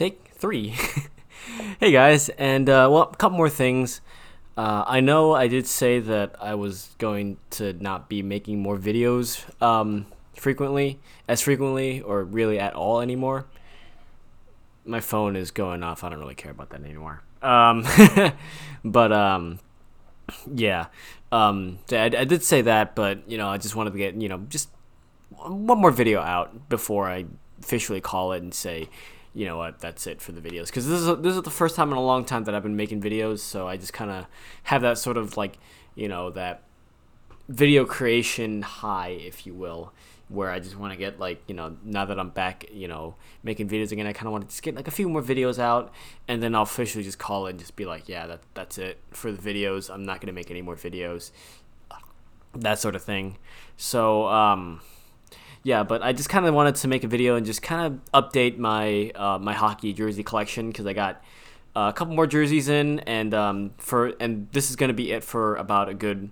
Take three. Hey guys, and well, a couple more things. I know I did say that I was going to not be making more videos frequently, or really at all anymore. My phone is going off. I don't really care about that anymore. But yeah, I did say that, but I just wanted to get just one more video out before I officially call it and say, you know what, that's it for the videos. Because this is the first time in a long time that I've been making videos, so I just kind of have that sort of like, that video creation high, if you will, where I just want to get like, now that I'm back, making videos again, I kind of want to just get like a few more videos out, and then I'll officially just call it and just be like, yeah, that's it for the videos. I'm not going to make any more videos, that sort of thing. So, yeah, but I just kind of wanted to make a video and just kind of update my my hockey jersey collection, because I got a couple more jerseys in, and this is gonna be it for about a good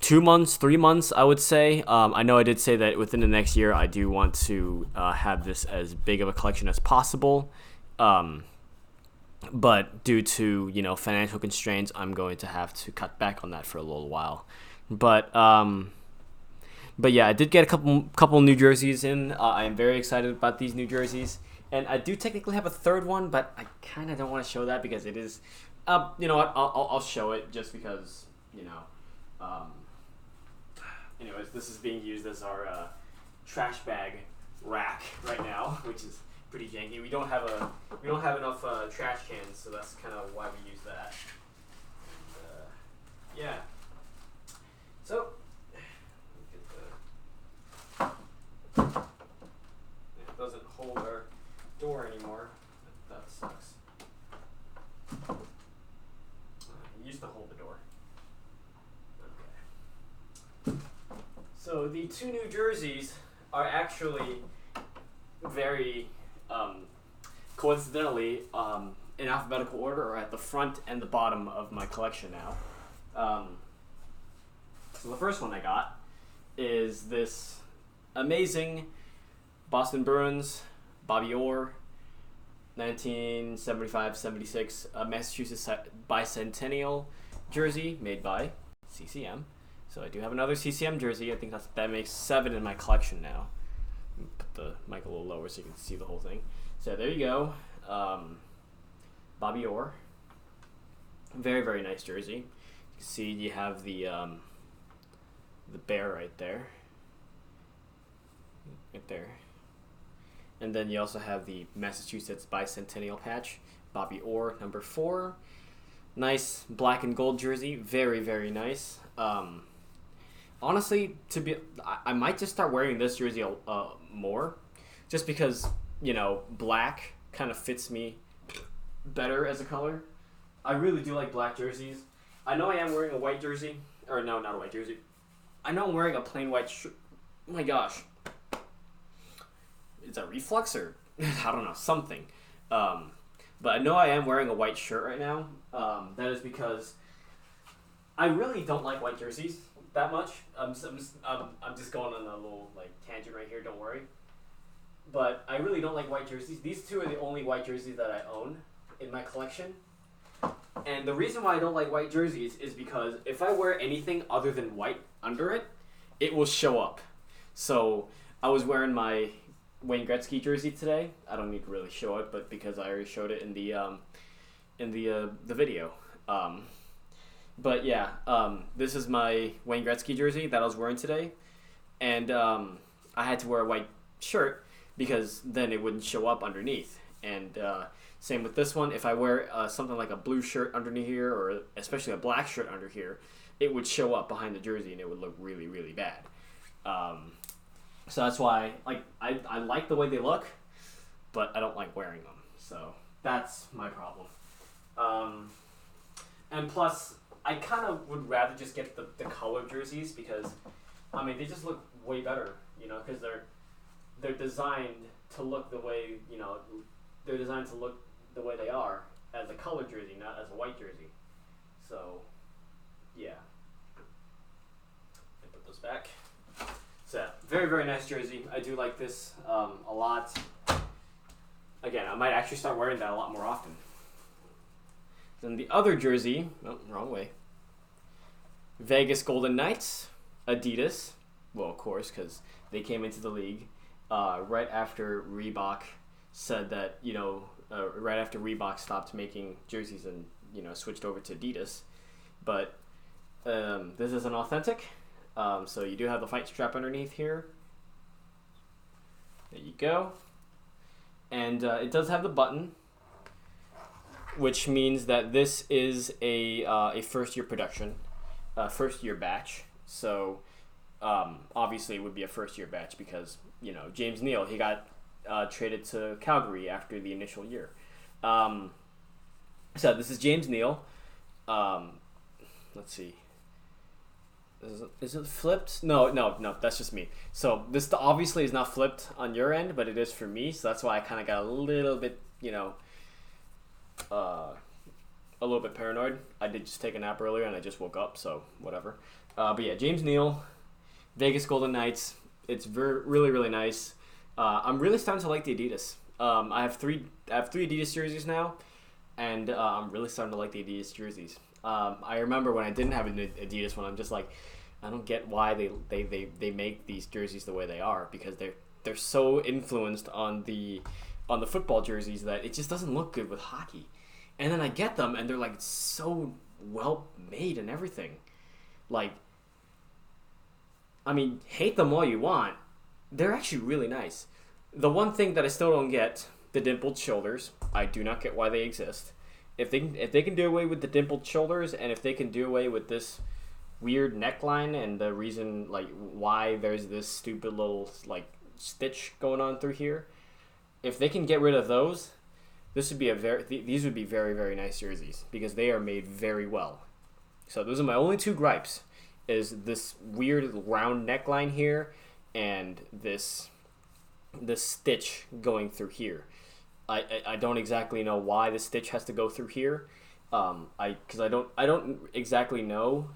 2 months, 3 months, I would say. I know I did say that within the next year I do want to have this as big of a collection as possible, but due to financial constraints, I'm going to have to cut back on that for a little while. But yeah, I did get a couple New Jerseys in. I am very excited about these New Jerseys, and I do technically have a third one, but I kind of don't want to show that because it is. You know what? I'll show it just because Um, anyways, this is being used as our trash bag rack right now, which is pretty janky. We don't have enough trash cans, so that's kind of why we use that. Yeah. So. It doesn't hold our door anymore. That sucks. It used to hold the door. Okay. So the two New Jerseys are actually very coincidentally in alphabetical order, or at the front and the bottom of my collection now. So the first one I got is this amazing Boston Bruins Bobby Orr 1975-76 Massachusetts bicentennial jersey made by CCM. So I do have another CCM jersey. I think that makes 7 in my collection now. Put the mic a little lower so you can see the whole thing. So there you go. Bobby Orr. Very, very nice jersey. You can see you have the bear right there. Right there. And then you also have the Massachusetts bicentennial patch. Bobby Orr, number 4. Nice black and gold jersey. Very, very nice. Honestly, I might just start wearing this jersey more, just because black kind of fits me better as a color. I really do like black jerseys. I know I am wearing a white jersey, or no, not a white jersey. I know I'm wearing a plain white shirt. Oh my gosh. It's a reflux, or I don't know, something. But I know I am wearing a white shirt right now. That is because I really don't like white jerseys that much. I'm just going on a little tangent right here. Don't worry. But I really don't like white jerseys. These two are the only white jerseys that I own in my collection. And the reason why I don't like white jerseys is because if I wear anything other than white under it, it will show up. So I was wearing my Wayne Gretzky jersey today. I don't need to really show it, but because I already showed it in the video. But yeah, this is my Wayne Gretzky jersey that I was wearing today, and I had to wear a white shirt because then it wouldn't show up underneath. And same with this one. If I wear something like a blue shirt underneath here, or especially a black shirt under here, it would show up behind the jersey and it would look really, really bad. So that's why I like the way they look, but I don't like wearing them. So that's my problem. And plus, I kind of would rather just get the colored jerseys because, they just look way better, because they're designed to look the way, they're designed to look the way they are as a colored jersey, not as a white jersey. So, yeah. I put those back. So, very, very nice jersey. I do like this a lot. Again, I might actually start wearing that a lot more often. Then the other jersey, oh, wrong way. Vegas Golden Knights, Adidas. Well, of course, because they came into the league right after Reebok said that, right after Reebok stopped making jerseys and, switched over to Adidas. But this is an authentic. So you do have the fight strap underneath here. There you go. And it does have the button, which means that this is a first-year production, first-year batch. So obviously it would be a first-year batch because, James Neal, he got traded to Calgary after the initial year. So this is James Neal. Let's see. Is it flipped? No, that's just me. So this obviously is not flipped on your end, but it is for me. So that's why I kind of got a little bit, a little bit paranoid. I did just take a nap earlier and I just woke up, so whatever. But yeah, James Neal, Vegas Golden Knights. It's really, really nice. I'm really starting to like the Adidas. I have three Adidas jerseys now, and I'm really starting to like the Adidas jerseys. I remember when I didn't have an Adidas one, I'm just like, I don't get why they make these jerseys the way they are, because they're so influenced on the football jerseys that it just doesn't look good with hockey. And then I get them and they're like so well made and everything. Like, I mean, hate them all you want. They're actually really nice. The one thing that I still don't get, the dimpled shoulders. I do not get why they exist. If they can do away with the dimpled shoulders, and if they can do away with this weird neckline and the reason why there's this stupid little stitch going on through here, if they can get rid of those, these would be very, very nice jerseys because they are made very well. So those are my only two gripes: is this weird round neckline here and this stitch going through here. I don't exactly know why the stitch has to go through here. Because I don't exactly know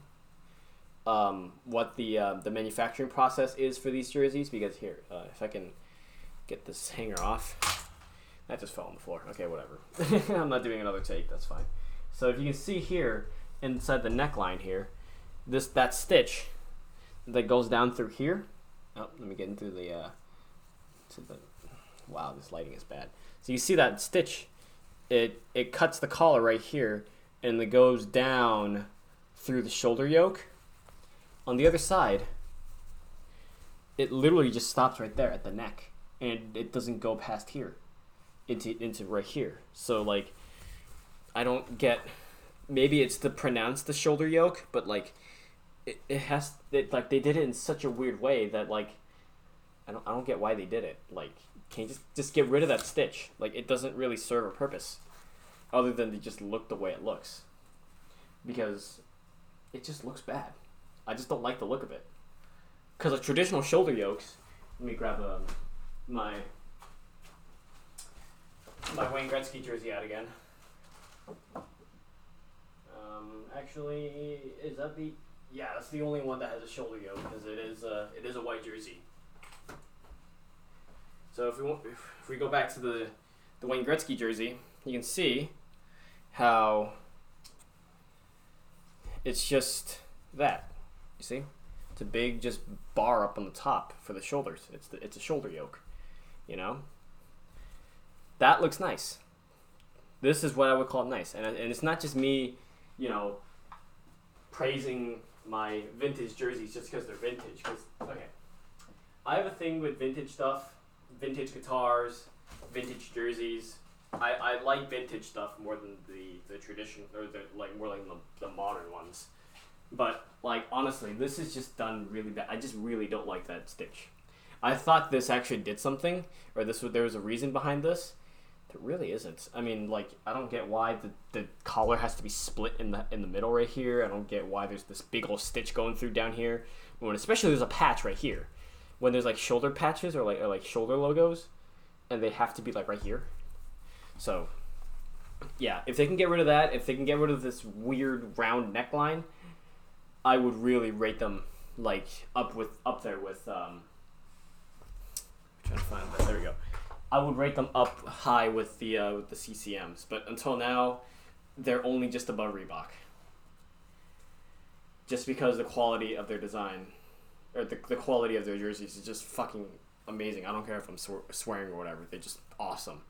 what the manufacturing process is for these jerseys. Because here, if I can get this hanger off, that just fell on the floor. Okay, whatever. I'm not doing another take. That's fine. So if you can see here inside the neckline here, that stitch that goes down through here. Oh, let me get into the. Wow, this lighting is bad. So you see that stitch, it cuts the collar right here, and it goes down through the shoulder yoke. On the other side, it literally just stops right there at the neck, and it doesn't go past here, into right here. So I don't get. Maybe it's to pronounce the shoulder yoke, but they did it in such a weird way that I don't get why they did it. Can you just get rid of that stitch? It doesn't really serve a purpose other than to just look the way it looks, because it just looks bad. I just don't like the look of it. Because of traditional shoulder yokes, let me grab my Wayne Gretzky jersey out again. Actually, is that the? Yeah, that's the only one that has a shoulder yoke, because it is a white jersey. So if we go back to the Wayne Gretzky jersey, you can see how it's just that. You see? It's a big just bar up on the top for the shoulders. It's a shoulder yoke, That looks nice. This is what I would call nice. And it's not just me, praising my vintage jerseys just because they're vintage. Okay, I have a thing with vintage stuff. Vintage guitars, vintage jerseys. I like vintage stuff more than the tradition, or more the modern ones. But honestly, this is just done really bad. I just really don't like that stitch. I thought this actually did something, or there was a reason behind this. There really isn't. I mean, I don't get why the collar has to be split in the middle right here. I don't get why there's this big old stitch going through down here. When especially there's a patch right here. When there's shoulder patches or shoulder logos, and they have to be right here. So yeah, if they can get rid of that, if they can get rid of this weird round neckline, I would really rate them up there with I'm trying to find that. There we go. I would rate them up high with the CCMs, but until now, they're only just above Reebok. Just because the quality of their design, or the quality of their jerseys is just fucking amazing. I don't care if I'm swearing or whatever. They're just awesome.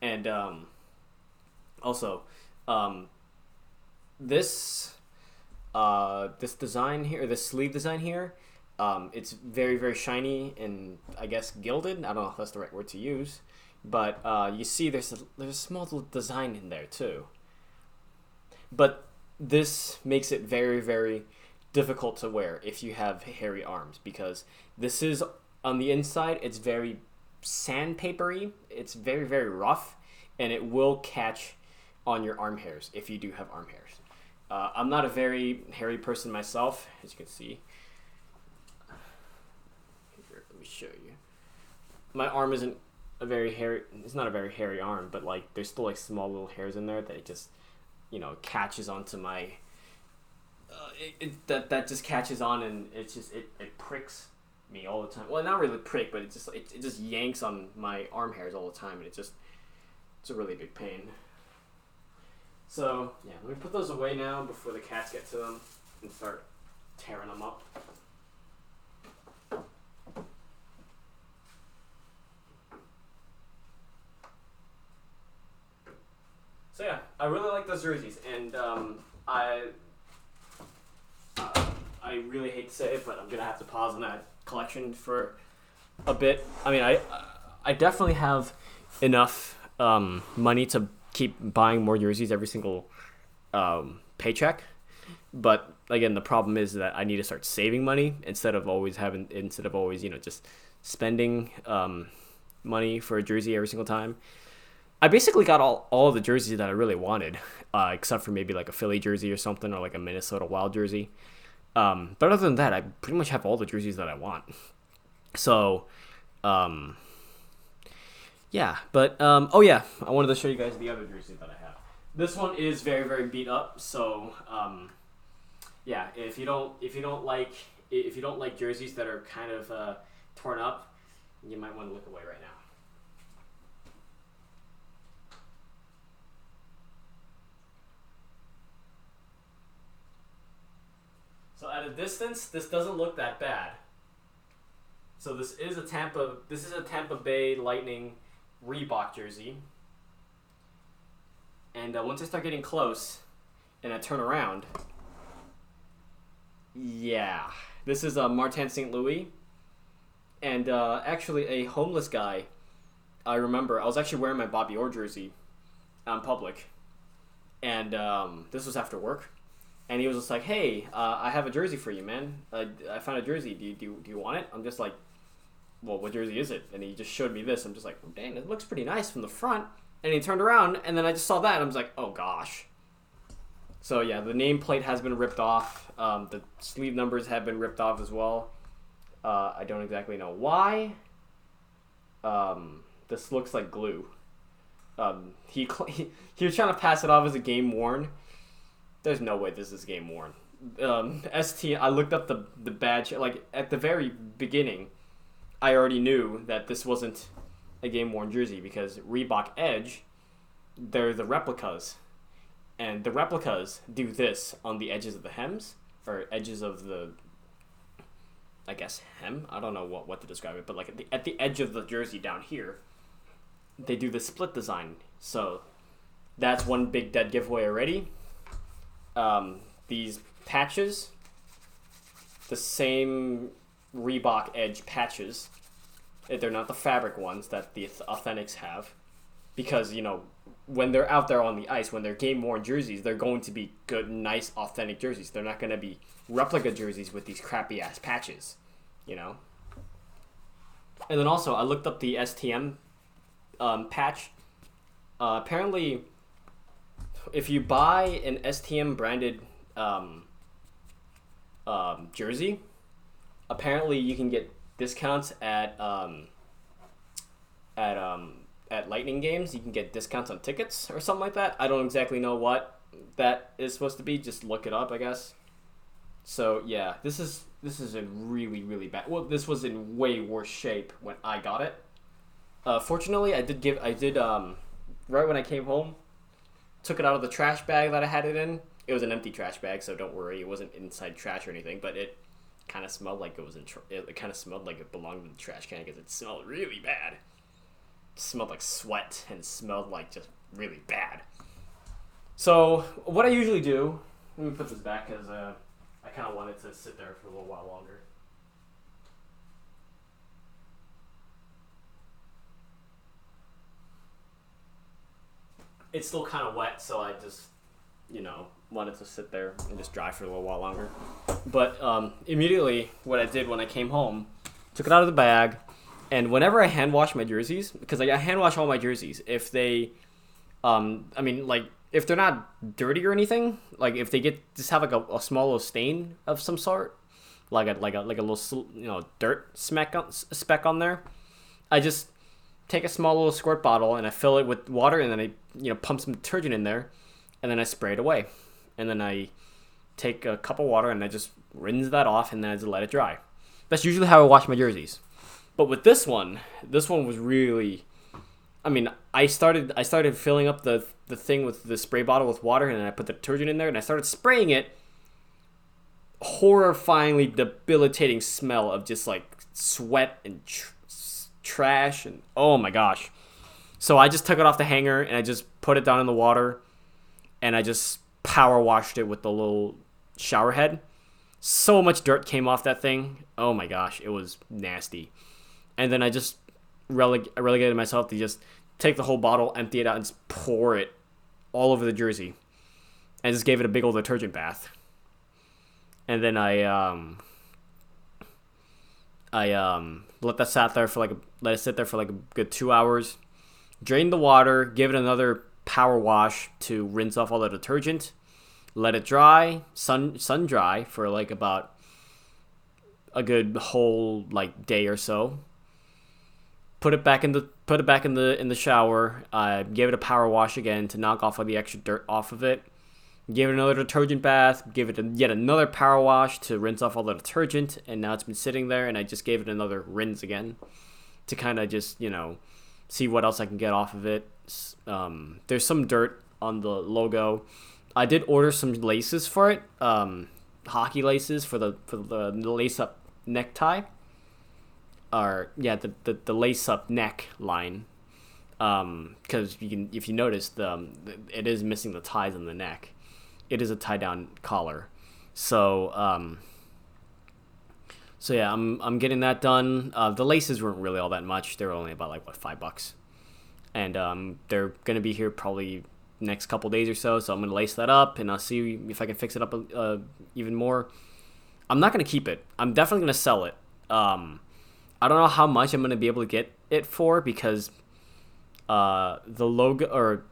And also, this this design here, this sleeve design here, it's very, very shiny and I guess gilded. I don't know if that's the right word to use, but you see there's a small little design in there too. But this makes it very, very difficult to wear if you have hairy arms, because this is on the inside, it's very sandpapery, it's very, very rough, and it will catch on your arm hairs if you do have arm hairs. I'm not a very hairy person myself, as you can see. Here, let me show you. My arm isn't a very hairy, it's not a very hairy arm, but like there's still like small little hairs in there that it just, catches onto my that just catches on, and it pricks me all the time. Well, not really prick, but it just yanks on my arm hairs all the time, and it's a really big pain. So yeah, let me put those away now before the cats get to them and start tearing them up. So yeah, I really like those jerseys, and I really hate to say it, but I'm gonna have to pause on that collection for a bit. I mean, I definitely have enough money to keep buying more jerseys every single paycheck, but again, the problem is that I need to start saving money instead of always just spending money for a jersey every single time. I basically got all of the jerseys that I really wanted, except for maybe like a Philly jersey or something, or like a Minnesota Wild jersey. But other than that, I pretty much have all the jerseys that I want. So, yeah. But oh yeah, I wanted to show you guys the other jersey that I have. This one is very, very beat up. So, yeah. If you don't like jerseys that are kind of torn up, you might want to look away right now. So at a distance, this doesn't look that bad. So this is a Tampa Bay Lightning Reebok jersey. And once I start getting close and I turn around, yeah, this is Martin St. Louis. And actually a homeless guy, I remember, I was actually wearing my Bobby Orr jersey out in public. And this was after work. And he was just like, "Hey, I have a jersey for you, man. I found a jersey. Do you want it?" I'm just like, "Well, what jersey is it?" And he just showed me this. I'm just like, oh, "Dang, it looks pretty nice from the front." And he turned around, and then I just saw that, and I was like, "Oh gosh." So yeah, the nameplate has been ripped off. The sleeve numbers have been ripped off as well. I don't exactly know why. This looks like glue. He was trying to pass it off as a game worn. There's no way this is game worn. I looked up the badge, like at the very beginning, I already knew that this wasn't a game worn jersey, because Reebok Edge, they're the replicas. And the replicas do this on the edges of the hems, or edges of the, I guess, hem? I don't know what to describe it, but like at the edge of the jersey down here, they do the split design. So that's one big dead giveaway already. These patches, the same Reebok Edge patches, they're not the fabric ones that the Authentics have, because, when they're out there on the ice, when they're game-worn jerseys, they're going to be good, nice, authentic jerseys. They're not going to be replica jerseys with these crappy-ass patches, And then also, I looked up the STM patch. Apparently, if you buy an STM branded jersey, apparently you can get discounts at Lightning games. You can get discounts on tickets or something like that. I don't exactly know what that is supposed to be. Just look it up, I guess. So yeah, this is in really, really bad. Well, this was in way worse shape when I got it. Fortunately, I did right when I came home, took it out of the trash bag that I had it in. It was an empty trash bag, so don't worry, it wasn't inside trash or anything. But it kind of smelled like it was it kind of smelled like it belonged in the trash can because it smelled really bad. It smelled like sweat and it smelled like just really bad. So what I usually do, let me put this back because I kind of wanted to sit there for a little while longer. It's still kind of wet, so I just, wanted to sit there and just dry for a little while longer. But immediately, what I did when I came home, took it out of the bag, and whenever I hand wash my jerseys, because I hand wash all my jerseys, if they, if they're not dirty or anything, like if they just have like a small little stain of some sort, like a little dirt speck on there, I just take a small little squirt bottle and I fill it with water and then I pump some detergent in there and then I spray it away. And then I take a cup of water and I just rinse that off and then I just let it dry. That's usually how I wash my jerseys. But with this one was really, I started filling up the thing with the spray bottle with water and then I put the detergent in there and I started spraying it. Horrifyingly debilitating smell of just like sweat and trash and oh my gosh. So I just took it off the hanger and I just put it down in the water and I just power washed it with the little shower head. So much dirt came off that thing. Oh my gosh, it was nasty. And then I just relegated myself to just take the whole bottle, empty it out, and just pour it all over the jersey. And just gave it a big old detergent bath. And then I let it sit there for like a good 2 hours. Drain the water, give it another power wash to rinse off all the detergent. Let it dry, sun dry for like about a good whole like day or so. Put it back in the shower. Gave it a power wash again to knock off all the extra dirt off of it. Gave it another detergent bath. Gave it yet another power wash to rinse off all the detergent. And now it's been sitting there, and I just gave it another rinse again to kind of just see what else I can get off of it. There's some dirt on the logo. I did order some laces for it, hockey laces for the lace up necktie. Or yeah, the lace up neck line, because if you notice, it is missing the ties on the neck. It is a tie down collar, so yeah, I'm getting that done. The laces weren't really all that much. They were only about like $5, and they're gonna be here probably next couple days or so. So I'm gonna lace that up, and I'll see if I can fix it up even more. I'm not gonna keep it. I'm definitely gonna sell it. I don't know how much I'm gonna be able to get it for because the logo or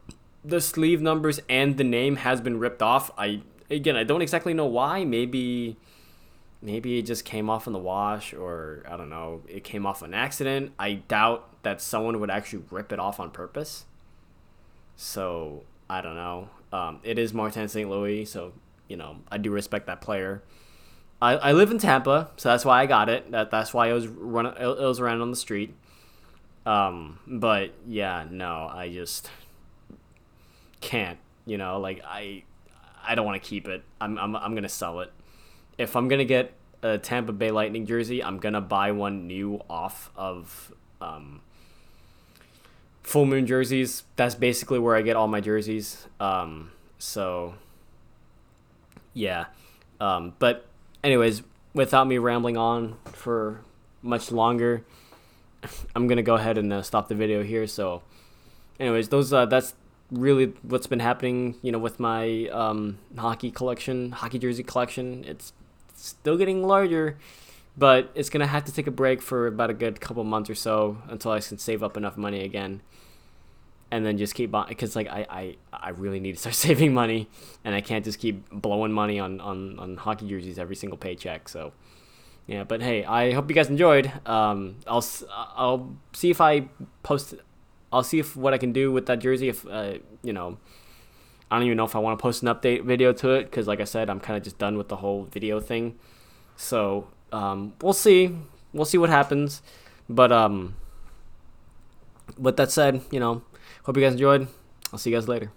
the sleeve numbers and the name has been ripped off. I don't exactly know why. Maybe it just came off in the wash, or I don't know, it came off an accident. I doubt that someone would actually rip it off on purpose. So I don't know. It is Martin St. Louis, so I do respect that player. I live in Tampa, so that's why I got it. That's why it was around on the street. But yeah, no, I just can't. I don't want to keep it. I'm gonna sell it. If I'm gonna get a Tampa Bay Lightning jersey, I'm gonna buy one new off of Full Moon Jerseys. That's basically where I get all my jerseys. So yeah, but. Anyways, without me rambling on for much longer, I'm gonna go ahead and stop the video here. So, anyways, that's really what's been happening. With my hockey jersey collection. It's still getting larger, but it's gonna have to take a break for about a good couple months or so until I can save up enough money again. And then just keep buying, because I really need to start saving money, and I can't just keep blowing money on hockey jerseys every single paycheck. So yeah, but hey, I hope you guys enjoyed. I'll see if I post. I'll see if what I can do with that jersey. If I don't even know if I want to post an update video to it, because like I said, I'm kind of just done with the whole video thing. So we'll see what happens, but with that said, hope you guys enjoyed. I'll see you guys later.